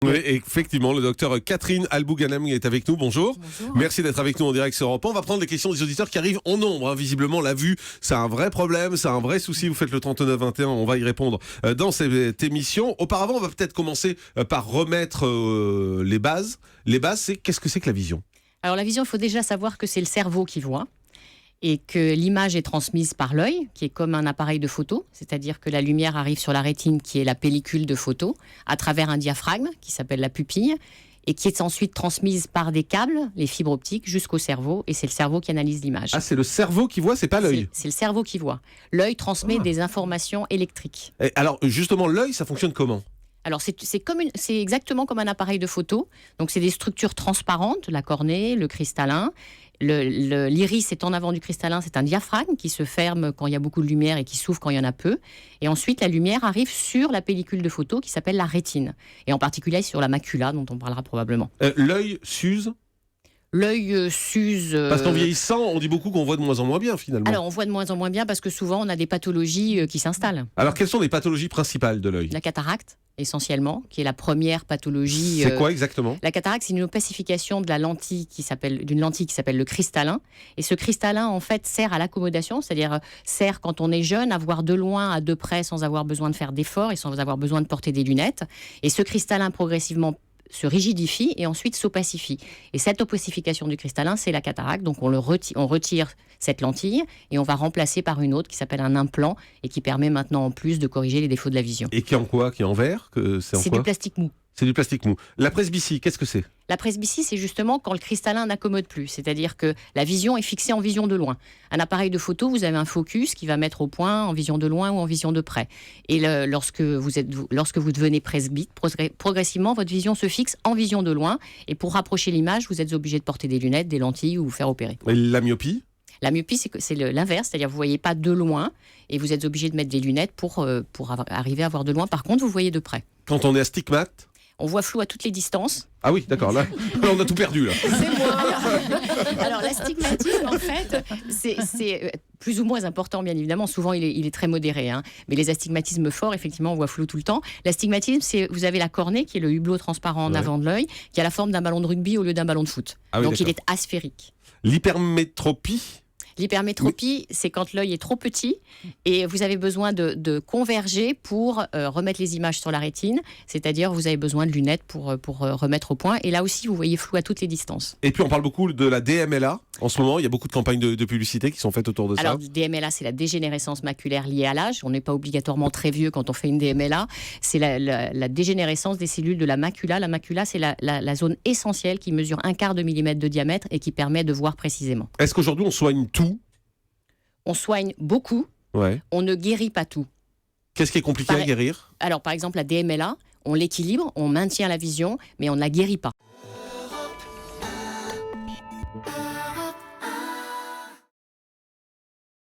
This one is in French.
Oui, effectivement, le docteur Catherine Albouganem est avec nous. Bonjour. Bonjour. Merci d'être avec nous en direct sur Europe 1. On va prendre les questions des auditeurs qui arrivent en nombre. Visiblement, la vue, c'est un vrai problème, c'est un vrai souci. Vous faites le 39-21, on va y répondre dans cette émission. Auparavant, on va peut-être commencer par remettre les bases. Les bases, qu'est-ce que c'est que la vision ? Alors la vision, il faut déjà savoir que c'est le cerveau qui voit et que l'image est transmise par l'œil, qui est comme un appareil de photo, c'est-à-dire que la lumière arrive sur la rétine, qui est la pellicule de photo, à travers un diaphragme, qui s'appelle la pupille, et qui est ensuite transmise par des câbles, les fibres optiques, jusqu'au cerveau, et c'est le cerveau qui analyse l'image. Ah, c'est le cerveau qui voit, c'est pas l'œil. C'est le cerveau qui voit. L'œil transmet des informations électriques. Et alors, justement, l'œil, ça fonctionne comment ? Alors, c'est exactement comme un appareil de photo. Donc, c'est des structures transparentes, la cornée, le cristallin. L'iris est en avant du cristallin, c'est un diaphragme qui se ferme quand il y a beaucoup de lumière et qui s'ouvre quand il y en a peu. Et ensuite, la lumière arrive sur la pellicule de photo qui s'appelle la rétine. Et en particulier sur la macula, dont on parlera probablement. L'œil s'use ? L'œil s'use. Parce qu'en vieillissant, on dit beaucoup qu'on voit de moins en moins bien, finalement. Alors, on voit de moins en moins bien parce que souvent, on a des pathologies qui s'installent. Alors, quelles sont les pathologies principales de l'œil ? La cataracte, essentiellement, qui est la première pathologie. C'est quoi exactement ? La cataracte, c'est une opacification de d'une lentille qui s'appelle le cristallin. Et ce cristallin, en fait, sert à l'accommodation, c'est-à-dire sert quand on est jeune à voir de loin, à de près, sans avoir besoin de faire d'efforts et sans avoir besoin de porter des lunettes. Et ce cristallin, progressivement, se rigidifie et ensuite s'opacifie. Et cette opacification du cristallin, c'est la cataracte. Donc on retire cette lentille et on va remplacer par une autre qui s'appelle un implant et qui permet maintenant en plus de corriger les défauts de la vision. Et qui est en quoi ? Qui est en verre ? C'est du plastique mou. C'est du plastique mou. La presbytie, qu'est-ce que c'est ? La presbytie, c'est justement quand le cristallin n'accommode plus. C'est-à-dire que la vision est fixée en vision de loin. Un appareil de photo, vous avez un focus qui va mettre au point en vision de loin ou en vision de près. Et lorsque vous devenez presbyte, progressivement, votre vision se fixe en vision de loin. Et pour rapprocher l'image, vous êtes obligé de porter des lunettes, des lentilles ou vous faire opérer. Et la myopie ? La myopie, c'est l'inverse, c'est-à-dire que vous ne voyez pas de loin et vous êtes obligé de mettre des lunettes pour arriver à voir de loin. Par contre, vous voyez de près. Quand on est astigmate ? On voit flou à toutes les distances. Ah oui, d'accord, là on a tout perdu. Là. C'est moi. Alors l'astigmatisme, en fait, c'est plus ou moins important, bien évidemment. Souvent, il est très modéré. Hein. Mais les astigmatismes forts, effectivement, on voit flou tout le temps. L'astigmatisme, vous avez la cornée, qui est le hublot transparent en avant de l'œil, qui a la forme d'un ballon de rugby au lieu d'un ballon de foot. Ah oui, donc il est asphérique. L'hypermétropie ? L'hypermétropie, c'est quand l'œil est trop petit et vous avez besoin de converger pour remettre les images sur la rétine. C'est-à-dire, vous avez besoin de lunettes pour remettre au point. Et là aussi, vous voyez flou à toutes les distances. Et puis, on parle beaucoup de la DMLA. En ce moment, il y a beaucoup de campagnes de publicité qui sont faites autour de ça. Alors, DMLA, c'est la dégénérescence maculaire liée à l'âge. On n'est pas obligatoirement très vieux quand on fait une DMLA. C'est la dégénérescence des cellules de la macula. La macula, c'est la zone essentielle qui mesure 1/4 de millimètre de diamètre et qui permet de voir précisément. Est-ce qu'aujourd'hui, on soigne tout ? On soigne beaucoup, on ne guérit pas tout. Qu'est-ce qui est compliqué à guérir ? Alors, par exemple, la DMLA, on l'équilibre, on maintient la vision, mais on ne la guérit pas.